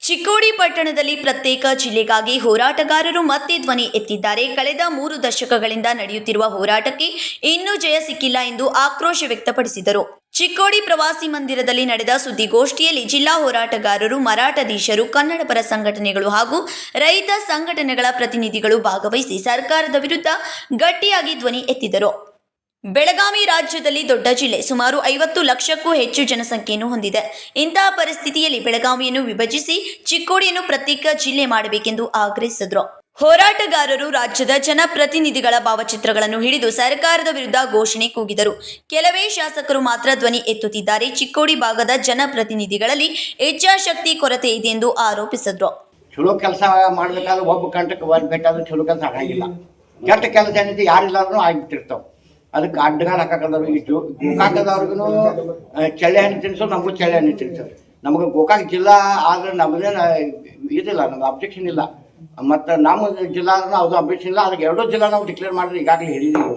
ಚಿಕ್ಕೋಡಿ ಪಟ್ಟಣದಲ್ಲಿ ಪ್ರತ್ಯೇಕ ಜಿಲ್ಲೆಗಾಗಿ ಹೋರಾಟಗಾರರು ಮತ್ತೆ ಧ್ವನಿ ಎತ್ತಿದ್ದಾರೆ. ಕಳೆದ 3 ದಶಕಗಳಿಂದ ನಡೆಯುತ್ತಿರುವ ಹೋರಾಟಕ್ಕೆ ಇನ್ನೂ ಜಯ ಸಿಕ್ಕಿಲ್ಲ ಎಂದು ಆಕ್ರೋಶ ವ್ಯಕ್ತಪಡಿಸಿದರು. ಚಿಕ್ಕೋಡಿ ಪ್ರವಾಸಿ ಮಂದಿರದಲ್ಲಿ ನಡೆದ ಸುದ್ದಿಗೋಷ್ಠಿಯಲ್ಲಿ ಜಿಲ್ಲಾ ಹೋರಾಟಗಾರರು, ಮರಾಠಧೀಶರು, ಕನ್ನಡಪರ ಸಂಘಟನೆಗಳು ಹಾಗೂ ರೈತ ಸಂಘಟನೆಗಳ ಪ್ರತಿನಿಧಿಗಳು ಭಾಗವಹಿಸಿ ಸರ್ಕಾರದ ವಿರುದ್ಧ ಗಟ್ಟಿಯಾಗಿ ಧ್ವನಿ ಎತ್ತಿದರು. ಬೆಳಗಾವಿ ರಾಜ್ಯದಲ್ಲಿ ದೊಡ್ಡ ಜಿಲ್ಲೆ, ಸುಮಾರು 50 ಲಕ್ಷಕ್ಕೂ ಹೆಚ್ಚು ಜನಸಂಖ್ಯೆಯನ್ನು ಹೊಂದಿದೆ. ಇಂತಹ ಪರಿಸ್ಥಿತಿಯಲ್ಲಿ ಬೆಳಗಾವಿಯನ್ನು ವಿಭಜಿಸಿ ಚಿಕ್ಕೋಡಿಯನ್ನು ಪ್ರತ್ಯೇಕ ಜಿಲ್ಲೆ ಮಾಡಬೇಕೆಂದು ಆಗ್ರಹಿಸಿದರು. ಹೋರಾಟಗಾರರು ರಾಜ್ಯದ ಜನಪ್ರತಿನಿಧಿಗಳ ಭಾವಚಿತ್ರಗಳನ್ನು ಹಿಡಿದು ಸರ್ಕಾರದ ವಿರುದ್ಧ ಘೋಷಣೆ ಕೂಗಿದರು. ಕೆಲವೇ ಶಾಸಕರು ಮಾತ್ರ ಧ್ವನಿ ಎತ್ತುತ್ತಿದ್ದಾರೆ. ಚಿಕ್ಕೋಡಿ ಭಾಗದ ಜನಪ್ರತಿನಿಧಿಗಳಲ್ಲಿ ಇಚ್ಛಾಶಕ್ತಿ ಕೊರತೆ ಇದೆ ಎಂದು ಆರೋಪಿಸಿದರು. ಚಲೋ ಕೆಲಸ ಮಾಡಬೇಕಾದ್ರೆ ಒಬ್ಬ ಕಂಟಕ್ಕೆ ಬೇಕಾದ್ರೆ ಚಲೋ ಕೆಲಸ ಆಗಿಲ್ಲ. ಕೆಟ್ಟ ಕೆಲಸ ಏನಿದೆ ಯಾರಿಲ್ಲಾದ್ರೂ ಆಗಿಬಿಟ್ಟಿರ್ತಾವೆ. ಅದಕ್ಕೆ ಅಡ್ಡಗಾಲ ಹಾಕದವ್ರು ಈ ಗೋಕಾಕದವ್ರಿಗೂ ಚಳ್ಳೆ ಹಣ್ಣು ತಿನ್ಸೋದು, ನಮಗೂ ಚಳ್ಳೆ ಹಣ್ಣು ತಿನ್ಸೋದು. ನಮಗೆ ಗೋಕಾಕ್ ಜಿಲ್ಲಾ ಆದ್ರೆ ನಮ್ಮದೇನು ಇದಿಲ್ಲ, ನಮ್ಗೆ ಅಬ್ಜೆಕ್ಷನ್ ಇಲ್ಲ. ಮತ್ತು ನಮ್ಮ ಜಿಲ್ಲಾ ಆದ್ರೂ ಅದು ಅಬ್ಜೆಕ್ಷನ್ ಇಲ್ಲ. ಅದಕ್ಕೆ ಎರಡೂ ಜಿಲ್ಲಾ ನಾವು ಡಿಕ್ಲೇರ್ ಮಾಡಿದ್ರೆ ಈಗಾಗಲೇ ಹೇಳಿದ್ದೀವಿ.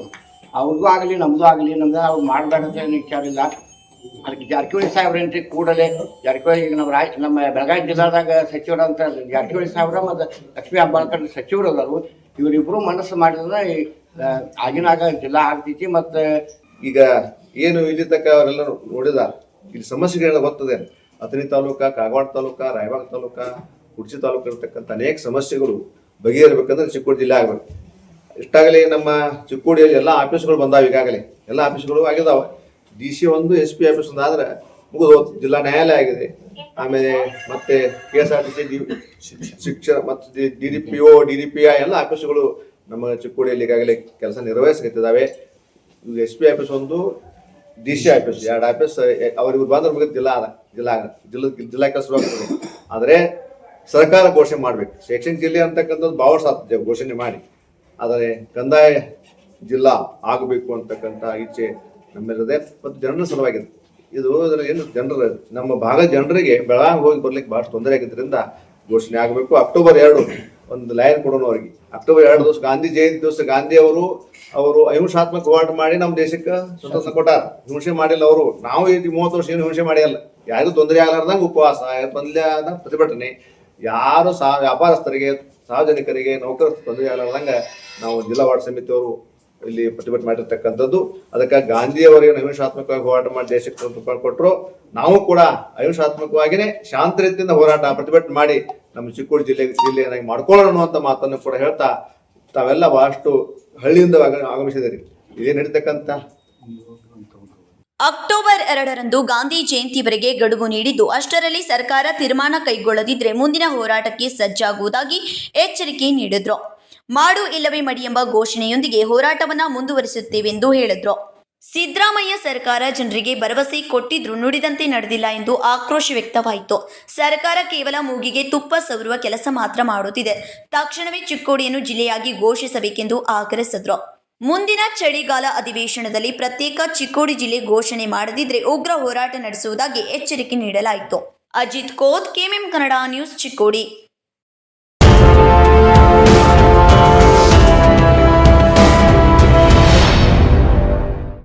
ಅವ್ರಿಗೂ ಆಗಲಿ ನಮ್ಮದು ಆಗಲಿ, ನಮ್ದು ಅವ್ರು ಮಾಡಬೇಕಂತ ಏನು ವಿಚಾರ ಇಲ್ಲ. ಅದಕ್ಕೆ ಜಾರಕಿಹೊಳಿ ಸಾಹೇಬ್ರೇನ್ರಿ ಕೂಡಲೇ ಜಾರಕಿಹೊಳಿ ಈಗ ನಮ್ಮ ಬೆಳಗಾವಿ ಜಿಲ್ಲಾದಾಗ ಸಚಿವರಂತ ಜಾರಕಿಹೊಳಿ ಸಾಹೇಬ್ರ ಮತ್ತು ಲಕ್ಷ್ಮೀ ಹೆಬ್ಬಾಳ್ಕರ್ ಸಚಿವರು ಅದಾರು. ಇವರಿಬ್ಬರು ಮನಸ್ಸು ಮಾಡಿದ್ರೆ ಆಗಿನಾಗ ಜಿಲ್ಲಾ ಆಗ್ತೈತಿ. ಮತ್ತು ಈಗ ಏನು ಇಲ್ಲಿ ತಕ್ಕ ಅವರೆಲ್ಲ ನೋಡಿದ ಇಲ್ಲಿ ಸಮಸ್ಯೆಗಳನ್ನ ಗೊತ್ತದೆ. ಅಥಣಿ ತಾಲೂಕಾ, ಕಾಗವಾಡ ತಾಲೂಕಾ, ರಾಯಬಾಗ ತಾಲೂಕಾ, ಕುಡ್ಚಿ ತಾಲೂಕು ಇರತಕ್ಕಂಥ ಅನೇಕ ಸಮಸ್ಯೆಗಳು ಬಗೆಹರಬೇಕಂದ್ರೆ ಚಿಕ್ಕೋಡಿ ಜಿಲ್ಲೆ ಆಗ್ಬೇಕು. ಇಷ್ಟಾಗಲೇ ನಮ್ಮ ಚಿಕ್ಕೋಡಿಯಲ್ಲಿ ಎಲ್ಲ ಆಫೀಸ್ಗಳು ಬಂದಾವೆ. ಈಗಾಗಲೇ ಎಲ್ಲ ಆಫೀಸ್ಗಳು ಆಗಿದಾವೆ. DC 1 SP ಆಫೀಸ್ ಒಂದು ಆದ್ರೆ ಮುಗಿದು ಜಿಲ್ಲಾ ನ್ಯಾಯಾಲಯ ಆಗಿದೆ. ಆಮೇಲೆ ಮತ್ತೆ KSRTC ಶಿಕ್ಷಣ ಮತ್ತು DDPO, DDPI ಎಲ್ಲ ಆಫೀಸ್ಗಳು ನಮ್ಮ ಚಿಕ್ಕೋಡಿಯಲ್ಲಿ ಈಗಾಗಲೇ ಕೆಲಸ ನಿರ್ವಹಿಸಕತ್ತಿದ್ದಾವೆ. SP ಆಫೀಸ್ ಒಂದು, DC ಆಫೀಸ್, 2 ಆಫೀಸ್ ಅವ್ರಿಗೆ ಬಂದ್ರೆ ಮುಗಿದ ಜಿಲ್ಲಾ ಕೆಲಸವಾಗ್ತದೆ. ಆದರೆ ಸರ್ಕಾರ ಘೋಷಣೆ ಮಾಡ್ಬೇಕು. ಶೈಕ್ಷಣಿಕ ಜಿಲ್ಲೆ ಅಂತಕ್ಕಂಥದ್ದು ಭಾಳ ಸಾಧ್ಯ ಘೋಷಣೆ ಮಾಡಿ, ಆದರೆ ಕಂದಾಯ ಜಿಲ್ಲಾ ಆಗಬೇಕು ಅಂತಕ್ಕಂಥ ಇಚ್ಛೆ ನಮ್ಮೆಲ್ಲದೆ ಮತ್ತು ಜನರ ಸಲುವಾಗಿದೆ. ಇದು ಏನು ಜನರ ನಮ್ಮ ಭಾಗ ಜನರಿಗೆ ಬೆಳಗಾವಿ ಹೋಗಿ ಬರ್ಲಿಕ್ಕೆ ಭಾಳ ತೊಂದರೆ ಆಗಿದ್ದರಿಂದ ಘೋಷಣೆ ಆಗಬೇಕು. ಅಕ್ಟೋಬರ್ 2 ಒಂದು ಲೈನ್ ಕೊಡೋಣ ಅವ್ರಿಗೆ. ಅಕ್ಟೋಬರ್ 2 ದಿವಸ ಗಾಂಧಿ ಜಯಂತಿ ದಿವಸ ಗಾಂಧಿ ಅವರು ಅಹಿಂಸಾತ್ಮಕ ಹೋರಾಟ ಮಾಡಿ ನಮ್ಮ ದೇಶಕ್ಕೆ ಸ್ವತಂತ್ರ ಕೊಟ್ಟಾರ. ಹಿಂಸೆ ಮಾಡಿಲ್ಲ ಅವರು. ನಾವು 30 ವರ್ಷ ಏನು ಹಿಂಸೆ ಮಾಡಿಲ್ಲ. ಯಾರಿಗೂ ತೊಂದರೆ ಆಗಲಾರ್ದಂಗೆ ಉಪವಾಸ, ತೊಂದರೆ ಪ್ರತಿಭಟನೆ, ಯಾರು ವ್ಯಾಪಾರಸ್ಥರಿಗೆ, ಸಾರ್ವಜನಿಕರಿಗೆ, ನೌಕರರಿಗೆ ತೊಂದರೆ ಆಗಲಾರ್ದಂಗೆ ನಾವು ಜಿಲ್ಲಾ ವಾರ್ಡ್ ಸಮಿತಿಯವರು ಇಲ್ಲಿ ಪ್ರತಿಭಟನೆ ಮಾಡಿರ್ತಕ್ಕಂಥದ್ದು. ಅದಕ್ಕೆ ಗಾಂಧಿಯವರೇನು ಅಹಿಂಸಾತ್ಮಕವಾಗಿ ಹೋರಾಟ ಮಾಡಿ ದೇಶಕ್ಕೆ ಕೊಟ್ಟರು, ನಾವು ಕೂಡ ಅಹಿಂಸಾತ್ಮಕವಾಗಿಯೇ ಶಾಂತ ರೀತಿಯಿಂದ ಹೋರಾಟ ಪ್ರತಿಭಟನೆ ಮಾಡಿ ನಮ್ಮ ಚಿಕ್ಕೋಡಿ ಜಿಲ್ಲೆಯನ್ನಾಗಿ ಮಾಡ್ಕೊಳ್ಳೋಣ ಅನ್ನುವಂಥ ಮಾತನ್ನು ಕೂಡ ಹೇಳ್ತಾ ತಾವೆಲ್ಲ ಬಹಳಷ್ಟು ಹಳ್ಳಿಯಿಂದ ಆಗಮಿಸಿದಿರಿ. ಇದೇ ನಡೀತಕ್ಕಂಥ ಅಕ್ಟೋಬರ್ 2ರಂದು ಗಾಂಧಿ ಜಯಂತಿವರೆಗೆ ಗಡುವು ನೀಡಿದ್ದು, ಅಷ್ಟರಲ್ಲಿ ಸರ್ಕಾರ ತೀರ್ಮಾನ ಕೈಗೊಳ್ಳದಿದ್ರೆ ಮುಂದಿನ ಹೋರಾಟಕ್ಕೆ ಸಜ್ಜಾಗುವುದಾಗಿ ಎಚ್ಚರಿಕೆ ನೀಡಿದ್ರು. ಮಾಡು ಇಲ್ಲವೇ ಮಡಿ ಎಂಬ ಘೋಷಣೆಯೊಂದಿಗೆ ಹೋರಾಟವನ್ನ ಮುಂದುವರಿಸುತ್ತೇವೆಂದು ಹೇಳಿದ್ರು. ಸಿದ್ದರಾಮಯ್ಯ ಸರ್ಕಾರ ಜನರಿಗೆ ಭರವಸೆ ಕೊಟ್ಟಿದ್ರು, ನುಡಿದಂತೆ ನಡೆದಿಲ್ಲ ಎಂದು ಆಕ್ರೋಶ ವ್ಯಕ್ತವಾಯಿತು. ಸರ್ಕಾರ ಕೇವಲ ಮೂಗಿಗೆ ತುಪ್ಪ ಸವರುವ ಕೆಲಸ ಮಾತ್ರ ಮಾಡುತ್ತಿದೆ. ತಕ್ಷಣವೇ ಚಿಕ್ಕೋಡಿಯನ್ನು ಜಿಲ್ಲೆಯಾಗಿ ಘೋಷಿಸಬೇಕೆಂದು ಆಗ್ರಹಿಸಿದ್ರು. ಮುಂದಿನ ಚಳಿಗಾಲ ಅಧಿವೇಶನದಲ್ಲಿ ಪ್ರತ್ಯೇಕ ಚಿಕ್ಕೋಡಿ ಜಿಲ್ಲೆ ಘೋಷಣೆ ಮಾಡದಿದ್ರೆ ಉಗ್ರ ಹೋರಾಟ ನಡೆಸುವುದಾಗಿ ಎಚ್ಚರಿಕೆ ನೀಡಲಾಯಿತು. Ajit Koth, KMM Kannada news, Chikkodi.